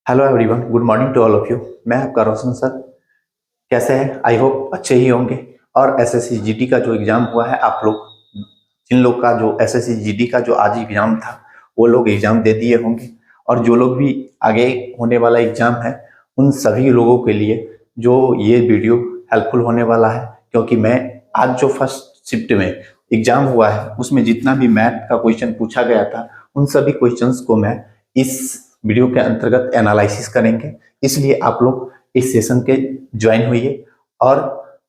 Hello everyone, good morning to all of you. मैं आपका रोशन sir. कैसे हैं? आई होप अच्छे ही होंगे। और एसएससी जीडी का जो एग्ज़ाम हुआ है, आप लोग जिन लोग का जो एसएससी जीडी का जो आज एग्ज़ाम था वो लोग एग्ज़ाम दे दिए होंगे। और जो लोग भी आगे होने वाला एग्ज़ाम है उन सभी लोगों के लिए जो ये वीडियो हेल्पफुल होने वाला है, क्योंकि मैं आज जो फर्स्ट शिफ्ट में एग्ज़ाम हुआ है उसमें जितना भी मैथ का क्वेश्चन पूछा गया था उन सभी क्वेश्चंस को मैं इस वीडियो के अंतर्गत एनालिसिस करेंगे। इसलिए आप लोग इस सेशन के ज्वाइन होइए और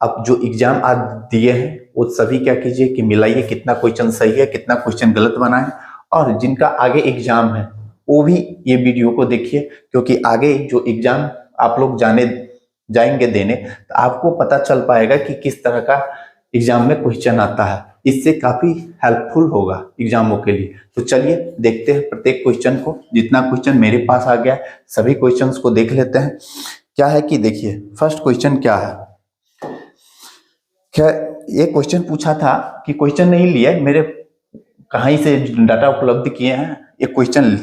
अब जो एग्जाम आज दिए हैं वो सभी क्या कीजिए कि मिलाइए कितना क्वेश्चन सही है, कितना क्वेश्चन गलत बना है। और जिनका आगे एग्जाम है वो भी ये वीडियो को देखिए, क्योंकि आगे जो एग्जाम आप लोग जाएंगे देने तो आपको पता चल पाएगा कि किस तरह का एग्जाम में क्वेश्चन आता है। इससे काफी हेल्पफुल होगा एग्जामों के लिए। तो चलिए देखते हैं प्रत्येक क्वेश्चन को। जितना क्वेश्चन मेरे पास आ गया सभी क्वेश्चंस को देख लेते हैं। क्या है कि देखिए फर्स्ट क्वेश्चन क्या है। क्या ये क्वेश्चन पूछा था कि क्वेश्चन नहीं लिया मेरे कहीं से डाटा उपलब्ध किए हैं, ये क्वेश्चन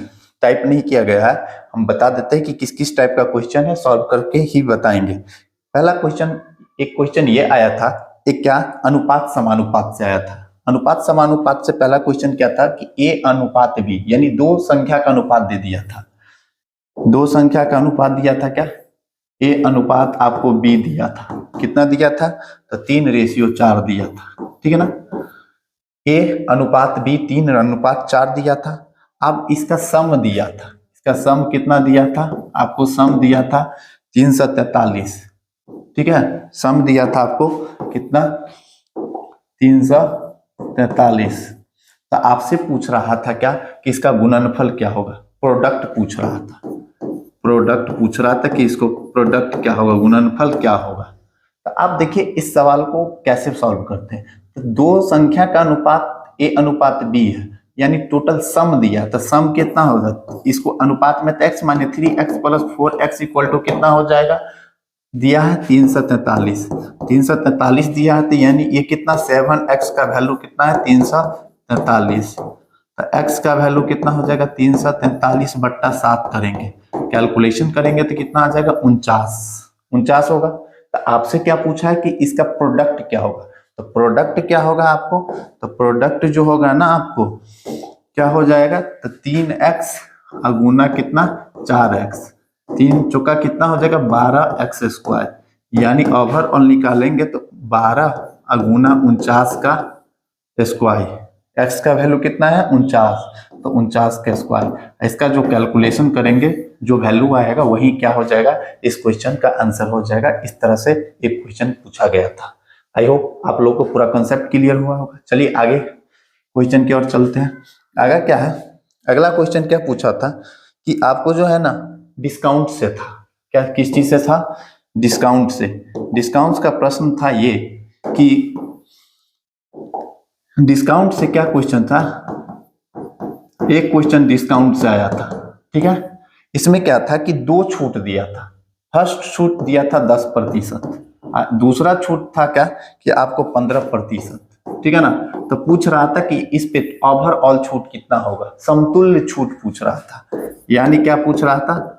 टाइप नहीं किया गया है। हम बता देते हैं कि किस किस टाइप का क्वेश्चन है, सॉल्व करके ही बताएंगे। पहला क्वेश्चन, एक क्वेश्चन ये आया था, एक क्या अनुपात समानुपात से आया था। अनुपात समानुपात से पहला क्वेश्चन क्या था कि ए अनुपात बी, यानी दो संख्या का अनुपात दे दिया था। दो संख्या का अनुपात दिया था क्या, ए अनुपात आपको बी दिया था। कितना दिया था? तो 3:4 दिया था, ठीक है ना। ए अनुपात बी 3:4 दिया था। अब इसका सम दिया था, इसका सम कितना दिया था आपको? सम दिया था 343, ठीक है। सम दिया था आपको कितना? 343। तो आपसे पूछ रहा था क्या कि इसका गुणनफल क्या होगा, प्रोडक्ट पूछ रहा था। प्रोडक्ट पूछ रहा था कि इसको प्रोडक्ट क्या होगा, गुणनफल क्या होगा। तो आप देखिए इस सवाल को कैसे सॉल्व करते हैं। तो दो संख्या का अनुपात ए अनुपात बी है, यानी टोटल सम दिया, तो सम कितना होगा? इसको अनुपात में तो x माने 3x + 4x = कितना हो जाएगा? दिया है 343। 343 दिया है, तो यानी ये कितना 7x का वैल्यू कितना है? 343। तो x का वैल्यू कितना हो जाएगा? 343/7 करेंगे, कैलकुलेशन करेंगे तो कितना आ जाएगा? 49 होगा। तो आपसे क्या पूछा है कि इसका प्रोडक्ट क्या होगा। तो प्रोडक्ट क्या होगा आपको? तो प्रोडक्ट जो होगा ना आपको क्या हो जाएगा? तो 3x गुना कितना? 4x। 3 चौका कितना हो जाएगा? 12x², यानी ओवरऑल निकालेंगे तो 12 गुना 49 का स्क्वायर। x का वैल्यू कितना है? 49, तो 49 का स्क्वायर। इसका जो कैलकुलेशन करेंगे जो वैल्यू आएगा वही क्या हो जाएगा? इस क्वेश्चन का आंसर हो जाएगा। इस तरह से एक क्वेश्चन पूछा गया था। आई होप आप लोगों को पूरा कंसेप्ट क्लियर हुआ होगा। चलिए आगे क्वेश्चन की ओर चलते हैं। आगे क्या है, अगला क्वेश्चन क्या पूछा था कि आपको जो है ना डिस्काउंट से था। क्या, किस चीज से था? डिस्काउंट से। डिस्काउंट का प्रश्न था ये कि डिस्काउंट से क्या क्वेश्चन था। एक क्वेश्चन डिस्काउंट से आया था, ठीक है। इसमें क्या था कि दो छूट दिया था। फर्स्ट छूट दिया था 10%, दूसरा छूट था क्या कि आपको 15%, ठीक है ना। तो पूछ रहा था कि इस पे ओवरऑल छूट कितना होगा, समतुल्य छूट पूछ रहा था। यानी क्या पूछ रहा था?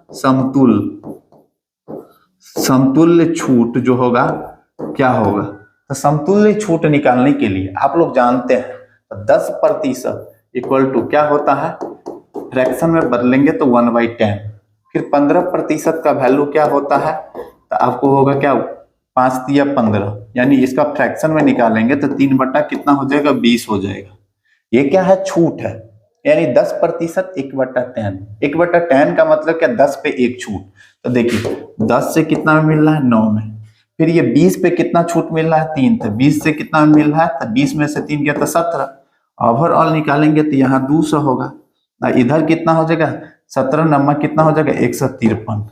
समतुल्य छूट जो होगा क्या होगा। तो समतुल्य छूट निकालने के लिए आप लोग जानते हैं तो 10% = क्या होता है, फ्रैक्शन में बदलेंगे तो 1/10। फिर 15% का वैल्यू क्या होता है, तो आपको होगा क्या 5 तिया 15, यानी इसका फ्रैक्शन में निकालेंगे तो 3 बटा कितना हो जाएगा? 20 हो जाएगा। ये क्या है? छूट है, यानी 10% 1/10। 1/10 का मतलब क्या? 10 पे एक छूट। तो देखिए 10 से कितना में मिल रहा है? 9 में। फिर ये 20 पे कितना छूट मिल रहा है? 3। तो 20 से कितना मिल रहा है? तो 20 में से 3 गया तो 17। ओवरऑल निकालेंगे तो यहाँ 200 होगा। इधर कितना हो जाएगा? 17 नंबर कितना हो जाएगा? 153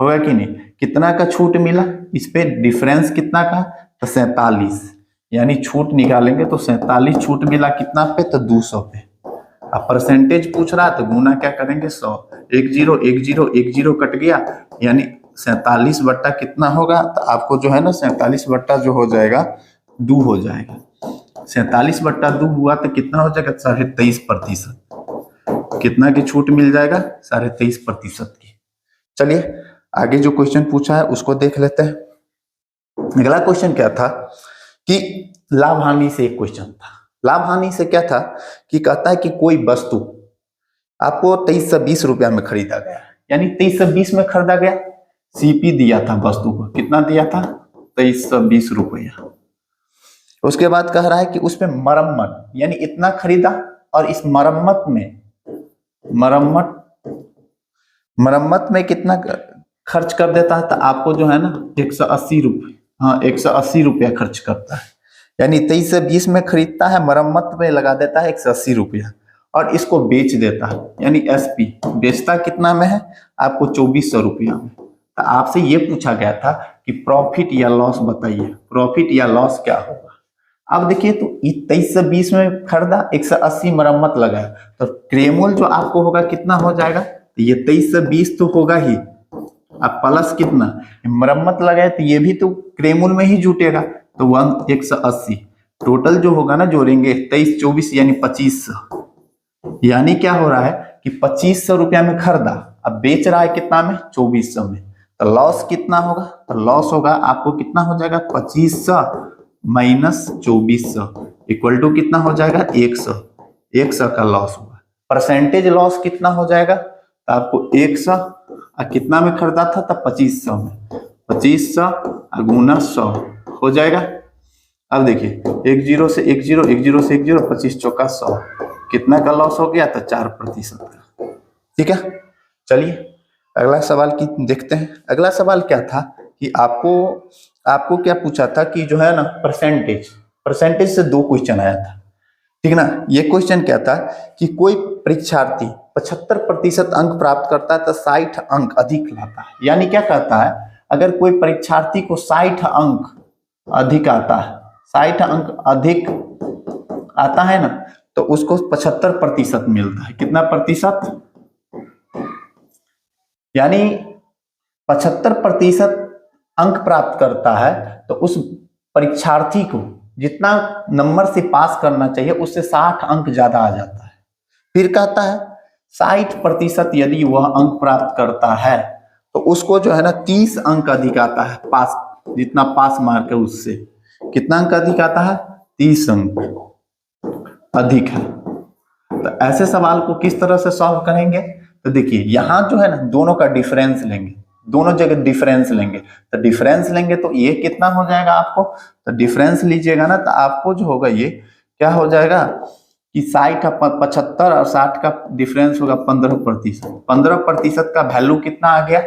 होगा कि नहीं। कितना का छूट मिला इस पे? डिफरेंस कितना का? तो 47, यानी छूट निकालेंगे तो 47 छूट मिला कितना पे? तो 200 पे। अब परसेंटेज पूछ रहा तो गुना क्या करेंगे? 100। 10 कट गया, यानी 47 बट्टा कितना होगा? तो आपको जो है ना 47 बट्टा जो हो जाएगा 2 हो जाएगा। 47 बट्टा 2 हुआ तो कितना हो जाएगा? 23.5%। कितना की छूट मिल जाएगा? 23.5% की। चलिए आगे जो क्वेश्चन पूछा है उसको देख लेते हैं। अगला क्वेश्चन क्या था कि लाभ हानि से एक क्वेश्चन था। लाभ हानि से क्या था कि कहता है कि कोई वस्तु आपको 2320 रुपया में खरीदा गया, यानी 2320 में खरीदा गया, सीपी दिया था वस्तु को, कितना दिया था 2320 रुपया। उसके बाद कह रहा है कि उसमें मरम्मत, यानी इतना खरीदा और इस मरम्मत में कितना खर्च कर देता है, तो आपको जो है ना 180 रुपये, हाँ 180 रुपया खर्च करता है। यानी 2320 में खरीदता है, मरम्मत में लगा देता है 180 रुपया और इसको बेच देता है, यानी एसपी बेचता कितना में है आपको 2400 रुपया में। तो आपसे ये पूछा गया था कि प्रॉफिट या लॉस बताइए, प्रॉफिट या लॉस क्या होगा। अब देखिए तो 2320 में खरीदा, 180 मरम्मत लगाया, तो क्रेमोल जो आपको होगा कितना हो जाएगा, तो ये 2320 तो होगा ही, अब प्लस कितना मरम्मत लगाए तो ये भी तो क्रेमोल में ही जुटेगा, तो 180 टोटल जो होगा ना जोड़ेंगे 2324 यानी 2500, यानी क्या हो रहा है कि 2500 रुपया में खरीदा, अब बेच रहा है कितना में 2400 में, तो लॉस कितना होगा, तो लॉस होगा आपको कितना हो जाएगा 2500 माइनस 2400 इक्वल टू कितना हो जाएगा 100 का लॉस होगा। परसेंटेज लॉस कितना हो जाएगा, तो आपको 100 कितना में खरीदा था, तब 2500 में, 2500 गुना 100 हो जाएगा। अब देखिए 10 से 10, 10 से 10, 25 चौका 100, कितना का लॉस हो गया, तो 4% का। ठीक है, चलिए अगला सवाल की देखते हैं। अगला सवाल क्या था कि आपको क्या पूछा था कि जो है ना परसेंटेज से 2 क्वेश्चन आया था, ठीक ना। ये क्वेश्चन क्या था कि कोई परीक्षार्थी 75% अंक प्राप्त करता है तो 60 अंक अधिक लाता है, यानी क्या कहता है अगर कोई परीक्षार्थी को 60 अंक अधिक आता है, 60 अंक अधिक आता है ना, तो उसको 75% मिलता है। कितना प्रतिशत, यानी 75% अंक प्राप्त करता है तो उस परीक्षार्थी को जितना नंबर से पास करना चाहिए उससे 60 अंक ज्यादा आ जाता है। फिर कहता है 60% यदि वह अंक प्राप्त करता है तो उसको जो है ना 30 अंक अधिक आता है, पास जितना पास मार्क है उससे कितना अंक अधिक आता है, 30 अंक अधिक है। तो ऐसे सवाल को किस तरह से सॉल्व करेंगे, तो देखिए यहां जो है ना दोनों का डिफरेंस लेंगे, दोनों जगह डिफरेंस लेंगे, तो डिफरेंस लेंगे तो ये कितना हो जाएगा आपको, तो डिफरेंस लीजिएगा ना तो आपको जो होगा ये क्या हो जाएगा कि 75 और 60 का डिफरेंस होगा 15%। 15% का वैल्यू कितना आ गया,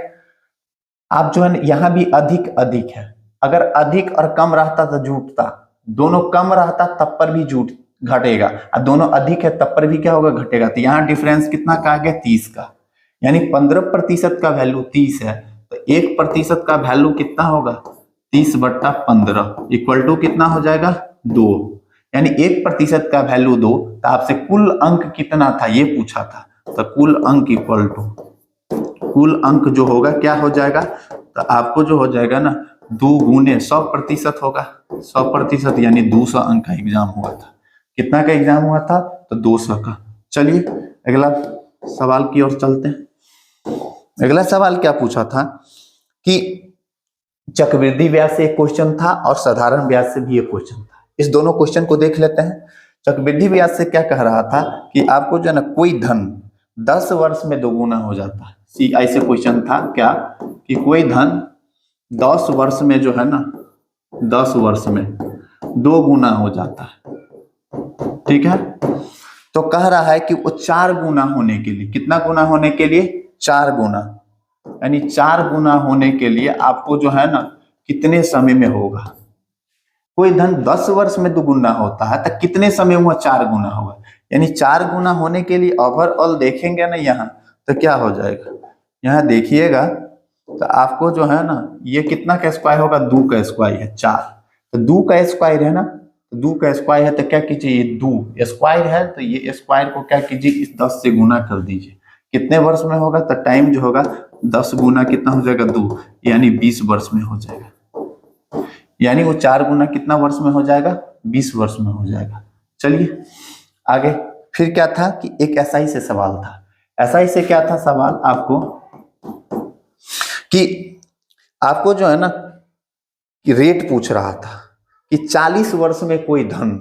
आप जो है यहाँ भी अधिक है, अगर अधिक और कम रहता तो जुटता, दोनों कम रहता तब पर भी जुट घटेगा, और दोनों अधिक है तब पर भी क्या होगा घटेगा। तो यहाँ डिफरेंस कितना का आ गया 30 का, यानी 15% का वैल्यू 30 है तो 1% का वैल्यू कितना होगा 30/15 इक्वल टू कितना हो जाएगा 2, यानी 1% का वैल्यू 2। तो आपसे कुल अंक कितना था ये पूछा था, तो कुल अंक इक्वल टू कुल अंक जो होगा क्या हो जाएगा, तो आपको जो हो जाएगा ना 2 गुने 100% होगा, 100% यानी 200 अंक का एग्जाम हुआ था। कितना का एग्जाम हुआ था, तो 200 का। चलिए अगला सवाल की ओर चलते हैं। अगला सवाल क्या पूछा था कि चक्रवृद्धि ब्याज से एक क्वेश्चन था और साधारण ब्याज से भी एक क्वेश्चन था। इस दोनों क्वेश्चन को देख लेते हैं। चक्रवृद्धि ब्याज से क्या कह रहा था कि आपको जो है ना कोई धन 10 वर्ष में दोगुना हो जाता है। ऐसे क्वेश्चन था क्या कि कोई धन 10 वर्ष में जो है ना 10 वर्ष में 2 गुना हो जाता है, ठीक है। तो कह रहा है कि वो 4 गुना होने के लिए, कितना गुना होने के लिए 4 गुना, यानी 4 गुना होने के लिए आपको जो है ना कितने समय में होगा। कोई धन 10 वर्ष में दोगुना होता है तो कितने समय में 4 गुना होगा, यानी 4 गुना होने के लिए ओवरऑल देखेंगे ना यहाँ तो क्या हो जाएगा, यहाँ देखिएगा तो आपको जो है ना ये कितना का स्क्वायर होगा 2 का स्क्वायर है 4, तो 2 का स्क्वायर है ना, 2 का स्क्वायर है तो क्या कीजिए ये 2 स्क्वायर है तो ये स्क्वायर को क्या कीजिए इस 10 से गुना कर दीजिए। कितने वर्ष में होगा, तो टाइम जो होगा 10 गुना कितना हो जाएगा 2, यानी 20 वर्ष में हो जाएगा, यानी वो 4 गुना कितना वर्ष में हो जाएगा 20 वर्ष में हो जाएगा। चलिए आगे फिर क्या था कि एक एसआई से सवाल था। एसआई से क्या था सवाल, आपको कि आपको जो है ना कि रेट पूछ रहा था कि 40 वर्ष में कोई धन,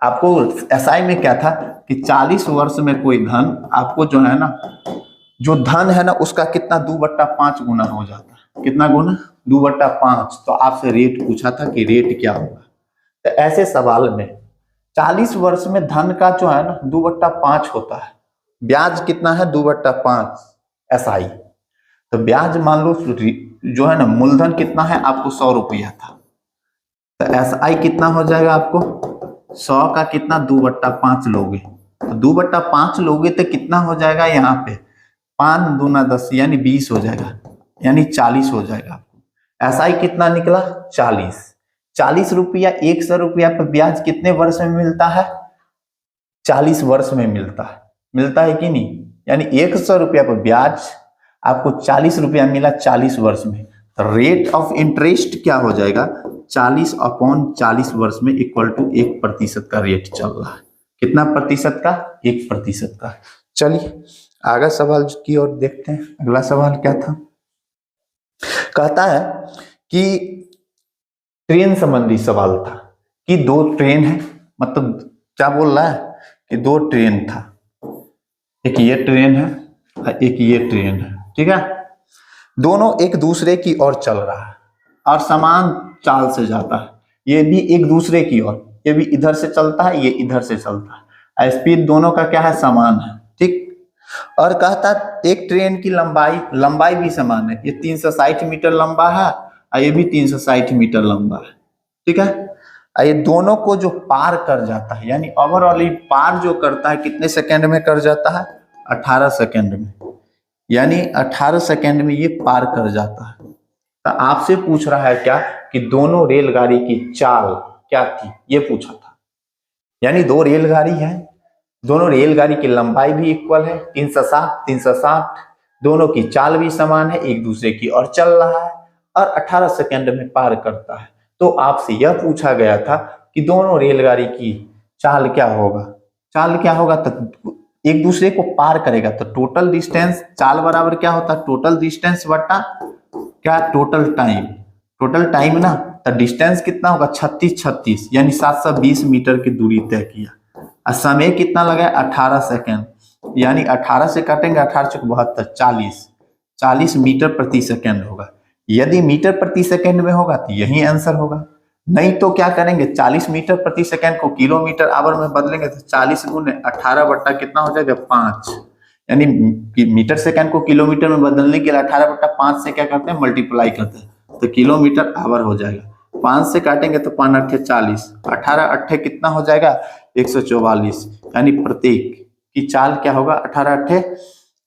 आपको एसआई में क्या था कि 40 वर्ष में कोई धन आपको जो है ना, जो धन है ना उसका कितना 2/5 गुना हो जाता है। कितना गुना? 2/5। तो आपसे रेट पूछा था कि रेट क्या होगा। तो ऐसे सवाल में 40 वर्ष में धन का जो है ना 2/5 होता है। ब्याज कितना है? 2/5 एसआई। तो ब्याज मान लो जो है ना मूलधन कितना है आपको 100 रुपया था, तो एसआई कितना हो जाएगा आपको 100 का कितना 2/5 लोगे, तो 2/5 लोगे तो कितना हो जाएगा यहाँ पे 5 दूना 10 यानी 20 हो जाएगा, यानी 40 हो जाएगा आपको। एसआई कितना निकला 40। 40 रुपया 100 रुपया पर ब्याज कितने वर्ष में मिलता है? 40 वर्ष में मिलता है कि नहीं? यानी 100 रुपया पर ब्याज आपको 40 रुपया मिला 40 वर्ष में। तो रेट ऑफ इंटरेस्ट क्या हो जाएगा 40/40 वर्ष में इक्वल टू 1% का रेट चल रहा है। कितना प्रतिशत का? 1% का। चलिए आगे सवाल की ओर देखते हैं। अगला सवाल क्या था? कहता है कि ट्रेन संबंधी सवाल था कि 2 ट्रेन है, मतलब क्या बोल रहा है कि 2 ट्रेन था, एक ये ट्रेन है और एक ये ट्रेन है, ठीक है। दोनों एक दूसरे की ओर चल रहा है और समान चाल से जाता है। ये भी एक दूसरे की ओर, ये भी इधर से चलता है, ये इधर से चलता है। स्पीड दोनों का क्या है? समान है, ठीक। और कहता एक ट्रेन की लंबाई भी समान है। ये 360 मीटर लंबा है और ये भी 360 मीटर लंबा है, ठीक है। और ये दोनों को जो पार कर जाता है, यानी ओवरऑल पार जो करता है कितने सेकेंड में कर जाता है? 18 सेकेंड में। यानी 18 सेकेंड में ये पार कर जाता है। तो आपसे पूछ रहा है क्या कि दोनों रेलगाड़ी की चाल क्या थी, ये पूछा था। यानी 2 रेलगाड़ी है, दोनों रेलगाड़ी की लंबाई भी इक्वल है 360, दोनों की चाल भी समान है, एक दूसरे की ओर चल रहा है और 18 सेकेंड में पार करता है। तो आपसे यह पूछा गया था कि दोनों रेलगाड़ी की चाल क्या होगा। चाल क्या होगा? तो एक दूसरे को पार करेगा तो टोटल डिस्टेंस, चाल बराबर क्या होता है? टोटल डिस्टेंस बटा क्या? Total time. टोटल टाइम ना, तो डिस्टेंस कितना होगा? 36 यानी 720 मीटर की दूरी तय किया। और समय कितना लगा? 18 सेकेंड, यानी 18 से काटेंगे 18 × 72 40 मीटर प्रति सेकेंड होगा। यदि मीटर प्रति सेकेंड में होगा तो यही आंसर होगा, नहीं तो क्या करेंगे 40 मीटर प्रति सेकेंड को किलोमीटर आवर में बदलेंगे तो 40 गुने 18 बट्टा कितना हो जाएगा 5, यानी मीटर सेकेंड को किलोमीटर में बदलने के लिए 18/5 से क्या करते हैं? मल्टीप्लाई करते हैं, तो किलोमीटर आवर हो जाएगा। 5 से काटेंगे तो 5 × 8 = 40, 18 × 8 कितना हो जाएगा? 144, यानी प्रत्येक की चाल क्या होगा? 18 × 8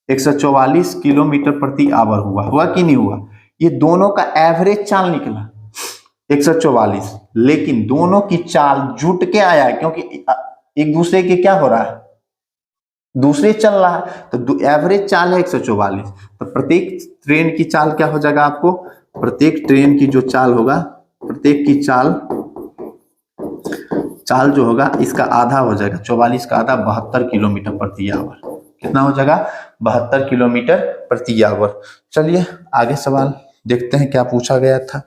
144 किलोमीटर प्रति आवर हुआ कि नहीं हुआ? ये दोनों का एवरेज चाल निकला 144, लेकिन दोनों की चाल जुट के आया है क्योंकि एक दूसरे के क्या हो रहा है? दूसरे चल रहा है, तो एवरेज चाल है 144। तो प्रत्येक ट्रेन की चाल क्या हो जाएगा आपको? प्रत्येक ट्रेन की जो चाल होगा, प्रत्येक की चाल जो होगा इसका आधा हो जाएगा, 44 का आधा 72 किलोमीटर प्रति आवर। कितना हो जाएगा? 72 किलोमीटर प्रति आवर। चलिए आगे सवाल देखते हैं क्या पूछा गया था।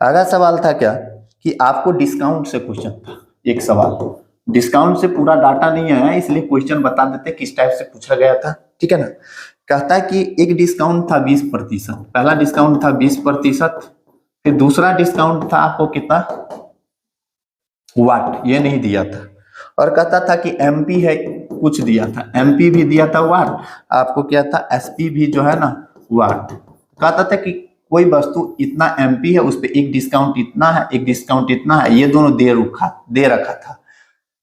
अगला सवाल था क्या कि आपको डिस्काउंट से क्वेश्चन था। एक सवाल डिस्काउंट से पूरा डाटा नहीं आया इसलिए क्वेश्चन बता देते किस टाइप से पूछा गया था, ठीक है ना। कहता है कि एक डिस्काउंट था 20%, पहला डिस्काउंट था 20%, फिर दूसरा डिस्काउंट था आपको कितना? वाट, ये नहीं दिया था। और कहता था कि एमपी है, कुछ दिया था, एमपी भी दिया था वाट, आपको क्या था? एसपी भी जो है ना वाट। कहता था कि कोई वस्तु इतना एमपी है, उस पर एक डिस्काउंट इतना है, एक डिस्काउंट इतना है, ये दोनों दे रखा था।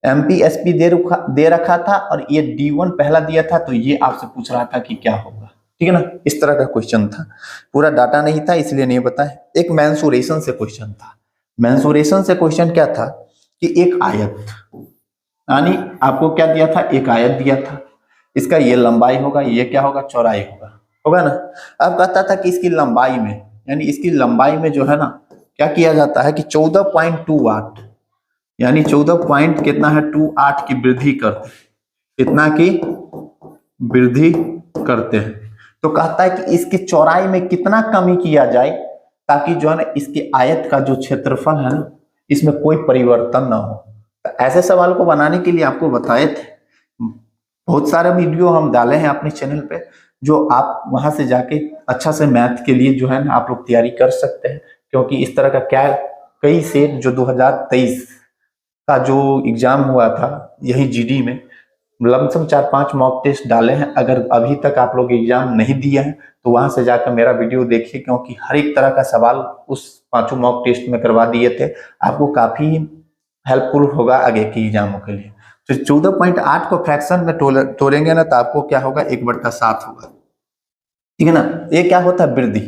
एमपी एसपी दे रखा था और ये D1 पहला दिया था, तो ये आपसे पूछ रहा था कि क्या होगा, ठीक है ना। इस तरह का क्वेश्चन था, पूरा डाटा नहीं था इसलिए नहीं बताए। एक मेंसुरेशन से क्वेश्चन था। मेंसुरेशन से क्वेश्चन क्या था कि एक आयत, यानी आपको क्या दिया था? एक आयत दिया था, इसका ये लंबाई होगा, ये क्या होगा? चौड़ाई होगा ना। अब कहता था कि इसकी लंबाई में, यानी इसकी लंबाई में जो है ना क्या किया जाता है कि 14.2 वाट, यानी 14 पॉइंट कितना है 28 की वृद्धि करते हैं, इतना की वृद्धि करते हैं। तो कहता है कि इसकी चौड़ाई में कितना कमी किया जाए ताकि जो है ना इसके आयत का जो क्षेत्रफल है ना इसमें कोई परिवर्तन ना हो। तो ऐसे सवाल को बनाने के लिए आपको बताए थे, बहुत सारे वीडियो हम डाले हैं अपने चैनल पे, जो आप वहां से जाके अच्छा से मैथ के लिए जो है ना आप लोग तैयारी कर सकते हैं। क्योंकि इस तरह का क्या कई सेट जो 2023 का जो एग्जाम हुआ था यही जीडी में, लमसम 4-5 मॉक टेस्ट डाले हैं। अगर अभी तक आप लोग एग्जाम नहीं दिए हैं तो वहां से जाकर मेरा वीडियो देखिए, क्योंकि हर एक तरह का सवाल उस 5 मॉक टेस्ट में करवा दिए थे। आपको काफी हेल्पफुल होगा आगे की एग्जामों के लिए। तो 14.8 को फ्रैक्शन में तोड़ेंगे ना तो आपको क्या होगा, 1/7 होगा। ठीक है ना। ये क्या होता है, वृद्धि।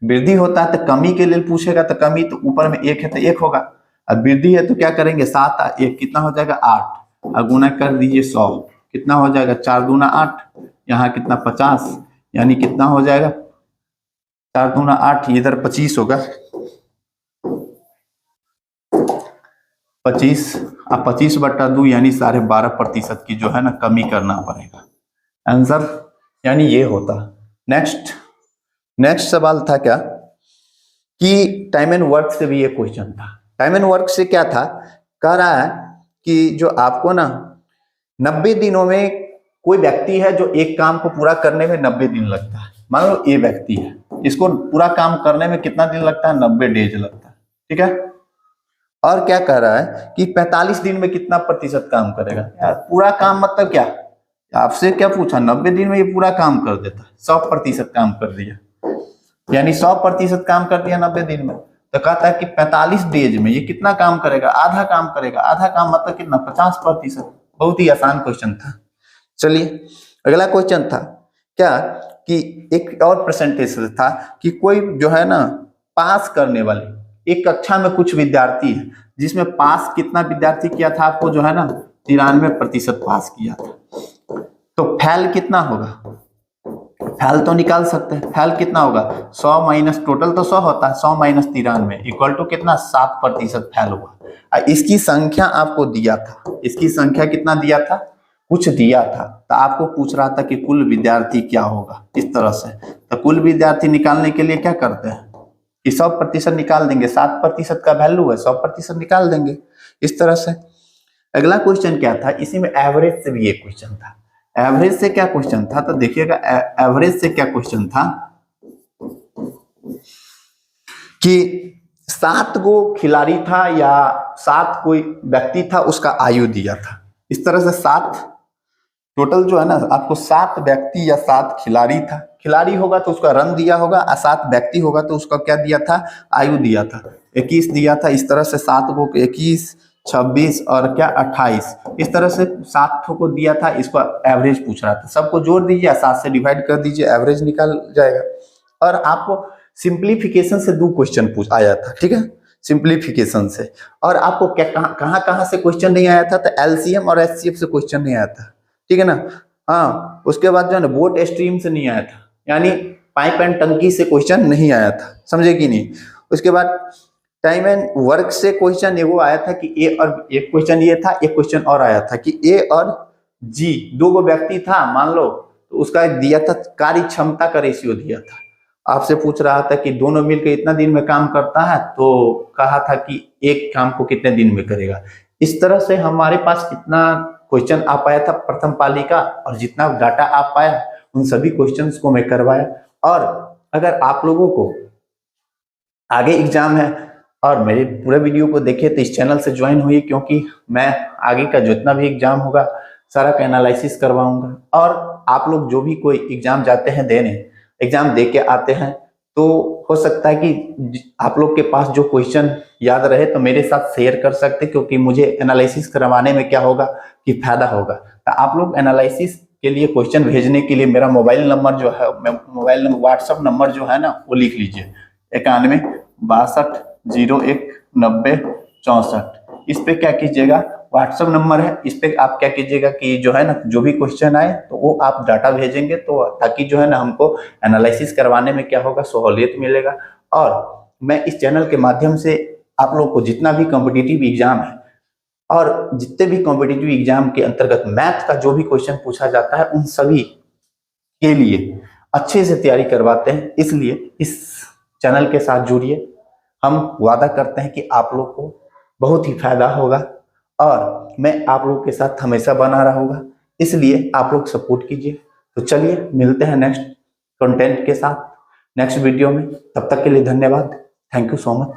वृद्धि होता है तो कमी के लिए पूछेगा, तो कमी तो ऊपर में 1 है तो 1 होगा। अब वृद्धि है तो क्या करेंगे, 7 1 कितना हो जाएगा 8, और गुना कर दीजिए 100, कितना हो जाएगा 4 दूना 8, यहाँ कितना 50, यानी कितना हो जाएगा 4 दूना 8, इधर 25 होगा, 25 अब 25/2 यानी 12.5% की जो है ना कमी करना पड़ेगा। आंसर यानी ये होता। नेक्स्ट सवाल था क्या कि टाइम एंड वर्क से भी ये क्वेश्चन था। टाइम एंड वर्क से क्या था, कह रहा है कि जो आपको ना 90 दिनों में कोई व्यक्ति है जो एक काम को पूरा करने में 90 दिन लगता है। मान लो ये व्यक्ति है, इसको पूरा काम करने में कितना दिन लगता है, 90 डेज लगता है। ठीक है। और क्या कह रहा है कि 45 दिन में कितना प्रतिशत काम करेगा। यार पूरा काम मतलब क्या, आपसे क्या पूछा, 90 दिन में ये पूरा काम कर देता है, 100% काम कर दिया, यानी 100% काम कर दिया 90 दिन में। तो कहता है कि 45 डेज में ये कितना काम करेगा, आधा काम करेगा। आधा काम मतलब कितना, 50%। बहुत ही आसान क्वेश्चन था। चलिए अगला क्वेश्चन था क्या कि एक और परसेंटेज था कि कोई जो है ना पास करने वाले, एक कक्षा में कुछ विद्यार्थी है जिसमें पास कितना विद्यार्थी किया था, आपको जो है ना 93% पास किया था। तो फैल कितना होगा, फैल तो निकाल सकते हैं। फैल कितना होगा, 100 माइनस टोटल तो 100 होता है, 100 माइनस 93 इक्वल टू कितना 7% फैल हुआ। इसकी संख्या आपको दिया था, इसकी संख्या कितना दिया था, कुछ दिया था। तो आपको पूछ रहा था कि कुल विद्यार्थी क्या होगा, इस तरह से। तो कुल विद्यार्थी निकालने के लिए क्या करते हैं कि 100% निकाल देंगे, 7% का वैल्यू है, 100% निकाल देंगे इस तरह से। अगला क्वेश्चन क्या था, इसी में एवरेज से भी एक क्वेश्चन था। एवरेज से क्या क्वेश्चन था, तो देखिएगा एवरेज से क्या क्वेश्चन था कि 7 गो खिलाड़ी था या 7 कोई व्यक्ति था, उसका आयु दिया था। इस तरह से 7 टोटल जो है ना आपको 7 व्यक्ति या 7 खिलाड़ी था। खिलाड़ी होगा तो उसका रन दिया होगा, और 7 व्यक्ति होगा तो उसका क्या दिया था, आयु दिया था, 21 दिया था। इस तरह से 7 को 21, 26 और क्या 28, इस तरह से 7 को दिया था। इसको एवरेज पूछ रहा था। सबको जोड़ दीजिए, 7 से डिवाइड कर दीजिए, एवरेज निकल जाएगा। और आपको सिंप्लीफिकेशन से 2 क्वेश्चन पूछ आया था। ठीक है, सिंप्लीफिकेशन से। और आपको क्या कहाँ से क्वेश्चन नहीं आया था, तो एलसीएम और एचसीएफ से क्वेश्चन नहीं आया था। ठीक है ना। हाँ, उसके बाद जो है ना बोट स्ट्रीम से नहीं आया था, यानी पाइप एंड टंकी से क्वेश्चन नहीं आया था, समझे कि नहीं। उसके बाद टाइम एंड वर्क से क्वेश्चन ये वो आया था कि ए और, एक क्वेश्चन ये था, एक क्वेश्चन और आया था कि ए और जी 2 गो व्यक्ति था मान लो, तो उसका दिया था कार्य क्षमता का रेशियो दिया था। आपसे पूछ रहा था कि दोनों मिलकर इतना दिन में काम करता है, तो कहा था कि एक काम को कितने दिन में करेगा। इस तरह से हमारे पास कितना क्वेश्चन आ पाया था प्रथम पाली का, और जितना डाटा आ पाया उन सभी क्वेश्चंस को मैं करवाया। और अगर आप लोगों को आगे एग्जाम है और मेरे पूरे वीडियो को देखिए तो इस चैनल से ज्वाइन हुई, क्योंकि मैं आगे का जितना भी एग्जाम होगा सारा का एनालिसिस करवाऊंगा। और आप लोग जो भी कोई एग्जाम जाते हैं देने, एग्जाम दे के आते हैं, तो हो सकता है कि आप लोग के पास जो क्वेश्चन याद रहे तो मेरे साथ शेयर कर सकते, क्योंकि मुझे एनालिसिस करवाने में क्या होगा कि फायदा होगा। तो आप लोग एनालिसिस के लिए क्वेश्चन भेजने के लिए मेरा मोबाइल नंबर जो है, मोबाइल नंबर व्हाट्सअप नंबर जो है ना वो लिख लीजिए, 91 62 1 90 64। इस पे क्या कीजिएगा, व्हाट्सअप नंबर है, इस पे आप क्या कीजिएगा कि जो है ना जो भी क्वेश्चन आए तो वो आप डाटा भेजेंगे, तो ताकि जो है ना हमको एनालिसिस करवाने में क्या होगा, सहूलियत मिलेगा। और मैं इस चैनल के माध्यम से आप लोग को जितना भी कॉम्पिटिटिव एग्जाम है और जितने भी कॉम्पिटिटिव एग्जाम के अंतर्गत मैथ का जो भी क्वेश्चन पूछा जाता है उन सभी के लिए अच्छे से तैयारी करवाते हैं, इसलिए इस चैनल के साथ जुड़िए। हम वादा करते हैं कि आप लोग को बहुत ही फायदा होगा और मैं आप लोग के साथ हमेशा बना रहूँगा, इसलिए आप लोग सपोर्ट कीजिए। तो चलिए मिलते हैं नेक्स्ट कंटेंट के साथ नेक्स्ट वीडियो में। तब तक के लिए धन्यवाद। Thank you so much.